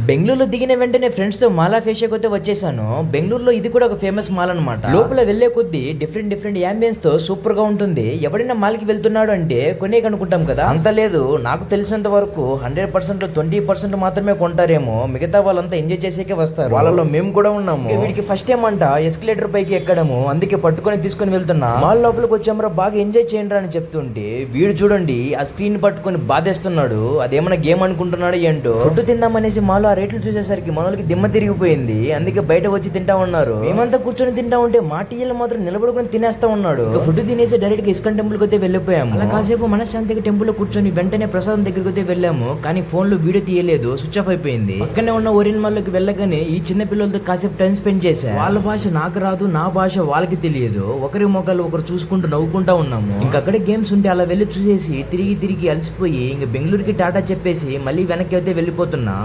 బెంగళూరులో దిగిన వెంటనే ఫ్రెండ్స్ తో మాలా ఫేషియా కొద్ది వచ్చేసాను. బెంగళూరులో ఇది కూడా ఒక ఫేమస్ మాల్ అనమాట. లోపల వెళ్లే కొద్ది డిఫరెంట్ డిఫరెంట్ యాంబియన్స్ తో సూపర్ గా ఉంటుంది. ఎవరైనా మాల్ కి వెళ్తున్నాడు అంటే కొనే కనుకుంటాం కదా, అంత లేదు. నాకు తెలిసినంత వరకు 100% లో 20% మాత్రమే కొంటారేమో, మిగతా వాళ్ళంతా ఎంజాయ్ చేసేకే వస్తారు. వాళ్ళలో మేము కూడా ఉన్నాము. వీడికి ఫస్ట్ టైం అంట ఎస్కలేటర్ పైకి ఎక్కడము, అందుకే పట్టుకొని తీసుకొని వెళ్తున్నా. మాల్ లోపలికి వచ్చామరా బాగా ఎంజాయ్ చేయండి అని చెప్తుంటే వీడు చూడండి ఆ స్క్రీన్ పట్టుకొని బాధేస్తున్నాడు. అదేమన్నా గేమ్ అనుకుంటున్నాడు ఏంటో. ఫుడ్ తిందామనేసి మాలో ఆ రేట్లు చూసేసరికి మనోళ్ళకి దిమ్మ తిరిగిపోయింది. అందుకే బయట వచ్చి తింటా ఉన్నారు. మేమంతా కూర్చొని తింటా ఉంటే మా టీఎల్ మాత్రం నిలబడుకొని తినేస్తా ఉన్నాడు. ఫుడ్ తినేసి డైరెక్ట్ గా ఇస్కాన్ టెంపుల్ కి అయితే వెళ్ళిపోయాము. అలా కాసేపు మనశ్శాంతిగా టెంపుల్ లో కూర్చొని వెంటనే ప్రసాదం దగ్గరికి అయితే వెళ్ళాము. కానీ ఫోన్ లో వీడియో తీయలేదు, స్విచ్ ఆఫ్ అయిపోయింది. పక్కనే ఉన్న ఓరియన్ మాల్ లోకి వెళ్ళగానే ఈ చిన్న పిల్లలతో కాసేపు టైం స్పెండ్ చేశా. వాళ్ళ భాష నాకు రాదు, నా భాష వాళ్ళకి తెలియదు. ఒకరి మొక్కలు ఒకరు చూసుకుంటూ నవ్వుకుంటా ఉన్నాము. ఇంకక్కడే గేమ్స్ ఉంటే అలా వెళ్ళి చూసేసి తిరిగి తిరిగి అలసిపోయి ఇంక బెంగళూరుకి టాటా చెప్పేసి మళ్ళీ వెనక్కి అయితే వెళ్ళిపోతున్నా.